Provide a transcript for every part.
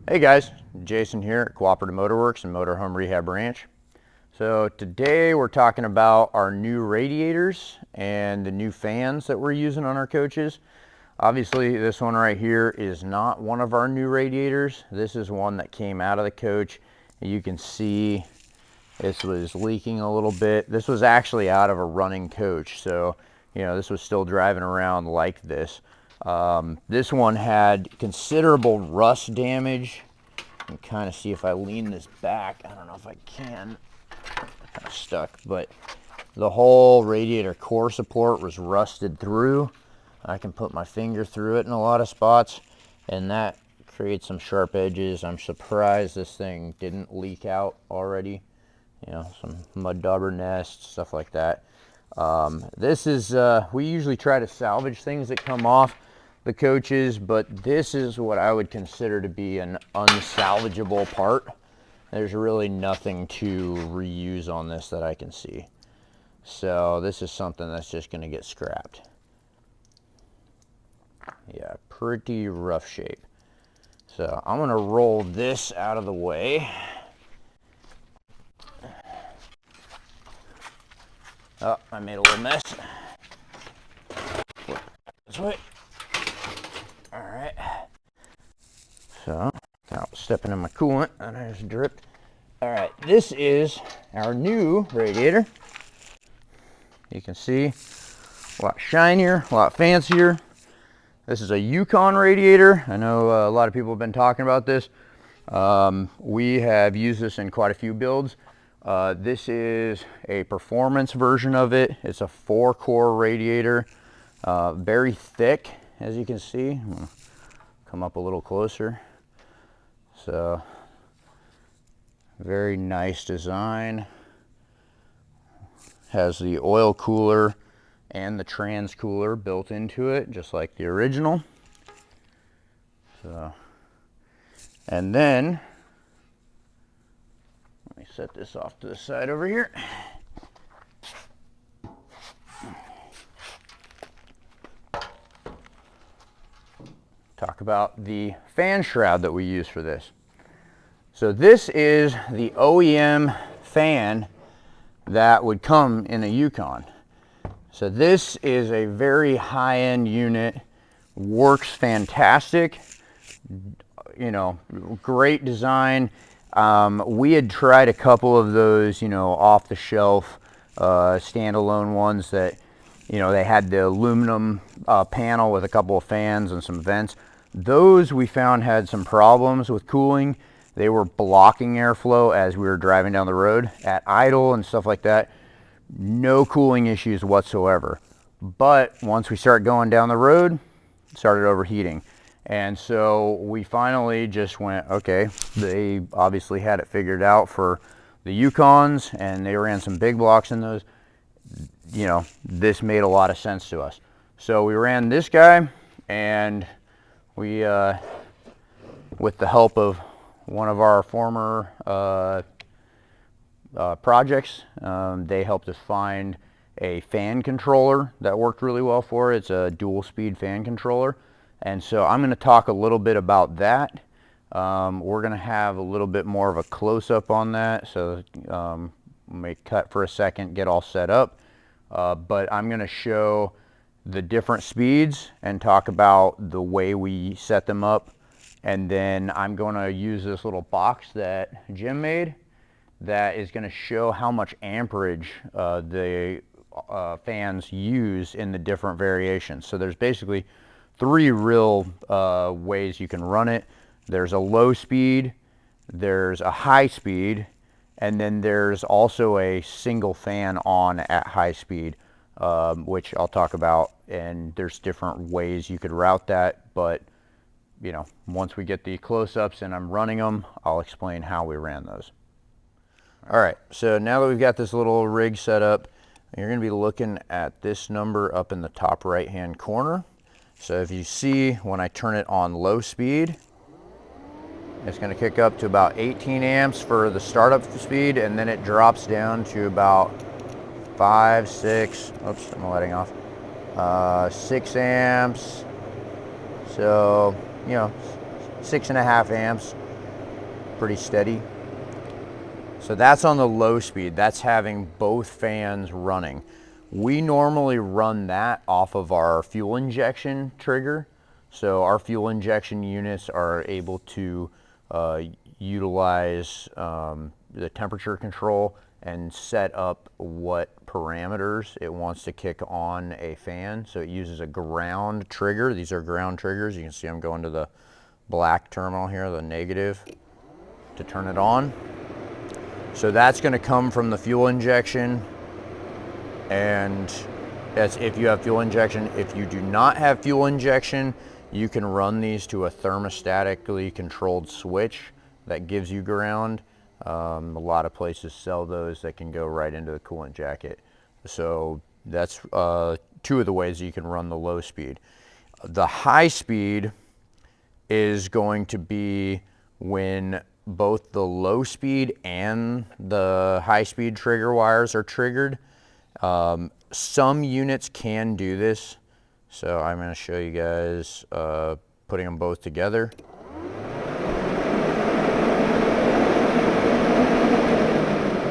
Hey guys, Jason here at Cooperative Motorworks and Motorhome Rehab Ranch. So today we're talking about our new radiators and the new fans that we're using on our coaches. Obviously this one right here is not one of our new radiators. This is one that came out of the coach. You can see this was leaking a little bit. This was actually out of a running coach, so this was still driving around like this. This one had considerable rust damage. You can kind of see if I lean this back. I don't know if I can. Kind of stuck, but the whole radiator core support was rusted through. I can put my finger through it in a lot of spots, and that creates some sharp edges. I'm surprised this thing didn't leak out already. Some mud dauber nests, stuff like that. This is, we usually try to salvage things that come off the coaches, but this is what I would consider to be an unsalvageable part. There's really nothing to reuse on this that I can see. So this is something that's just going to get scrapped. Yeah, pretty rough shape. So I'm going to roll this out of the way. Oh, I made a little mess. Flip this way. All right. So, without stepping in my coolant, and I just dripped. All right, this is our new radiator. You can see a lot shinier, a lot fancier. This is a Yukon Radiator. I know a lot of people have been talking about this. We have used this in quite a few builds. This is a performance version of it. It's a 4-core radiator, very thick, as you can see. I'm gonna come up a little closer. So, very nice design. Has the oil cooler and the trans cooler built into it, just like the original. So, and then let me set this off to the side over here. Talk about the fan shroud that we use for this. So this is the OEM fan that would come in a Yukon. So this is a very high-end unit, works fantastic, great design. We had tried a couple of those, off-the-shelf standalone ones that, they had the aluminum panel with a couple of fans and some vents. Those we found had some problems with cooling. They were blocking airflow as we were driving down the road. At idle and stuff like that, no cooling issues whatsoever. But once we started going down the road, it started overheating. And so we finally just went, okay, they obviously had it figured out for the Yukons, and they ran some big blocks in those. This made a lot of sense to us. So we ran this guy, and we, with the help of one of our former projects, they helped us find a fan controller that worked really well for it. It's a dual speed fan controller. And so I'm going to talk a little bit about that. We're going to have a little bit more of a close-up on that. So may cut for a second, get all set up. But I'm going to show the different speeds and talk about the way we set them up. And then I'm going to use this little box that Jim made that is going to show how much amperage the fans use in the different variations. So there's basically 3 real ways you can run it. There's a low speed, there's a high speed, and then there's also a single fan on at high speed, which I'll talk about. And there's different ways you could route that, but once we get the close-ups and I'm running them, I'll explain how we ran those. All right, so now that we've got this little rig set up, you're going to be looking at this number up in the top right-hand corner. So if you see, when I turn it on low speed, it's going to kick up to about 18 amps for the startup speed, and then it drops down to about 5, 6, oops, I'm letting off, 6 amps. So, 6.5 amps pretty steady. So that's on the low speed. That's having both fans running. We normally run that off of our fuel injection trigger. So our fuel injection units are able to utilize the temperature control and set up what parameters it wants to kick on a fan. So it uses a ground trigger. These are ground triggers. You can see I'm going to the black terminal here, the negative, to turn it on. So that's going to come from the fuel injection, and that's if you have fuel injection. If you do not have fuel injection, you can run these to a thermostatically controlled switch that gives you ground. A lot of places sell those that can go right into the coolant jacket. So that's two of the ways that you can run the low speed. The high speed is going to be when both the low speed and the high speed trigger wires are triggered. Some units can do this, so I'm going to show you guys putting them both together.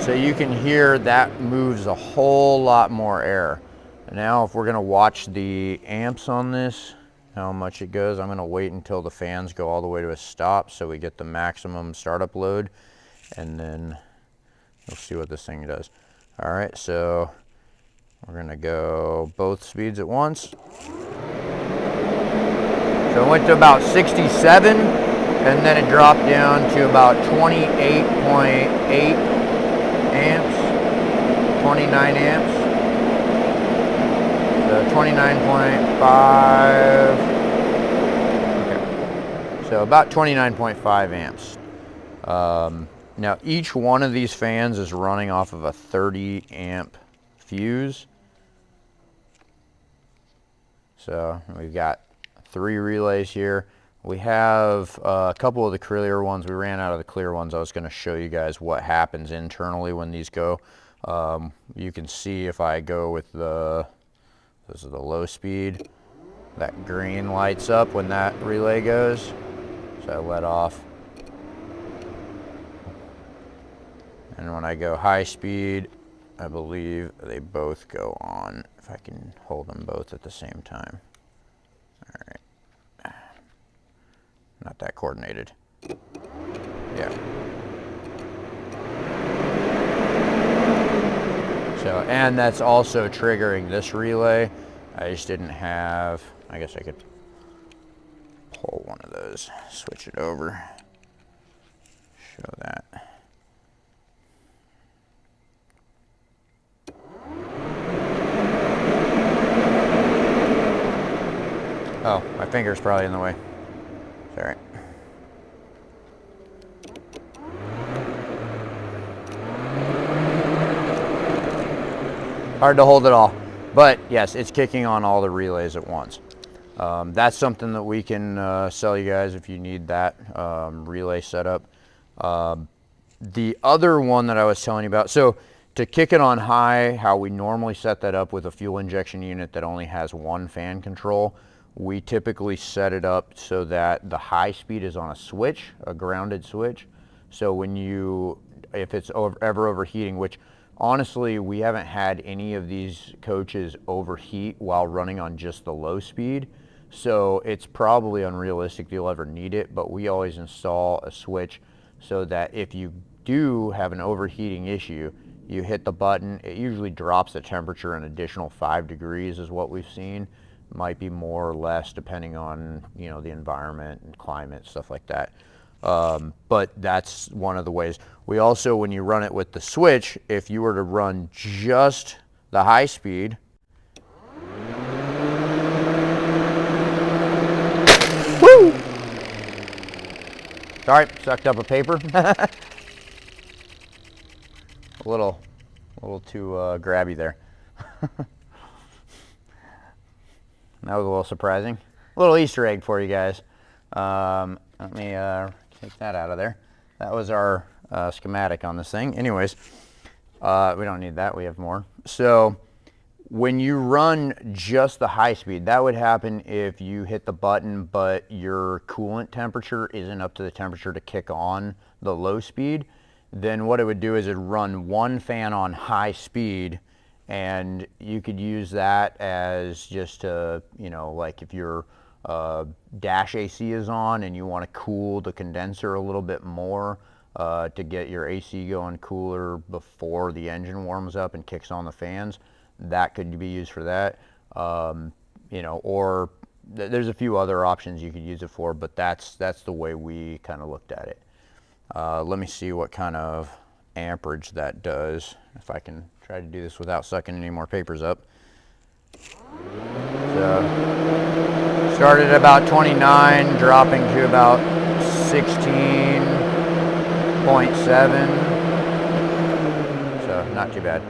So you can hear that moves a whole lot more air. Now if we're going to watch the amps on this, how much it goes, I'm going to wait until the fans go all the way to a stop so we get the maximum startup load, and then we'll see what this thing does. All right, so we're going to go both speeds at once. So it went to about 67, and then it dropped down to about 28.8 amps, 29 amps. 29.5, okay, so about 29.5 amps. Now each one of these fans is running off of a 30 amp fuse. So we've got 3 relays here. We have a couple of the clear ones. We ran out of the clear ones. I was going to show you guys what happens internally when these go. You can see if I go with this is the low speed, that green lights up when that relay goes. So I let off. And when I go high speed, I believe they both go on, if I can hold them both at the same time. All right. Not that coordinated. Yeah. So, and that's also triggering this relay. I just didn't have, I guess I could pull one of those, switch it over, show that. Oh, my finger's probably in the way. Sorry. Hard to hold it all, but yes, it's kicking on all the relays at once. That's something that we can sell you guys if you need that relay setup. The other one that I was telling you about, so to kick it on high, how we normally set that up with a fuel injection unit that only has one fan control, we typically set it up so that the high speed is on a switch, a grounded switch. So when if it's ever overheating, which honestly, we haven't had any of these coaches overheat while running on just the low speed. So it's probably unrealistic you'll ever need it, but we always install a switch so that if you do have an overheating issue, you hit the button, it usually drops the temperature an additional 5 degrees is what we've seen. Might be more or less depending on, you know, the environment and climate, stuff like that. But that's one of the ways. We also, when you run it with the switch, if you were to run just the high speed, woo! Sorry, sucked up a paper. a little too grabby there. That was a little surprising. A little Easter egg for you guys. Let me take that out of there. That was our schematic on this thing. Anyways, we don't need that. We have more. So When you run just the high speed, that would happen if you hit the button but your coolant temperature isn't up to the temperature to kick on the low speed. Then what it would do is it'd run one fan on high speed, and you could use that as just a, you know, like if your dash AC is on and you want to cool the condenser a little bit more to get your AC going cooler before the engine warms up and kicks on the fans, that could be used for that. You know, or there's a few other options you could use it for, but that's the way we kind of looked at it. Let me see what kind of amperage that does, if I can try to do this without sucking any more papers up. So, started at about 29, dropping to about 16.7, so not too bad.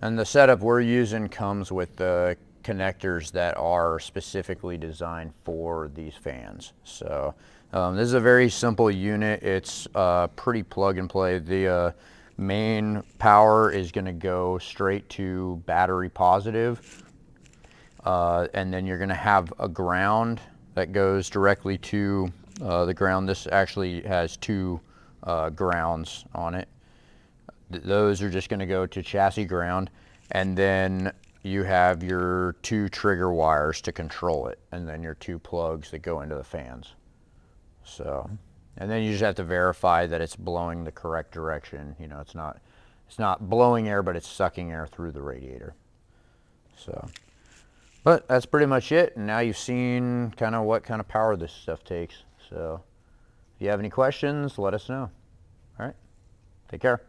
And the setup we're using comes with the connectors that are specifically designed for these fans. So this is a very simple unit. It's pretty plug and play. The main power is going to go straight to battery positive, and then you're going to have a ground that goes directly to the ground. This actually has two grounds on it. Those are just going to go to chassis ground, and then you have your two trigger wires to control it, and then your two plugs that go into the fans. So, and then you just have to verify that it's blowing the correct direction. You know, it's not blowing air, but it's sucking air through the radiator. So, but that's pretty much it. And now you've seen kind of what kind of power this stuff takes. So, if you have any questions, let us know. All right, take care.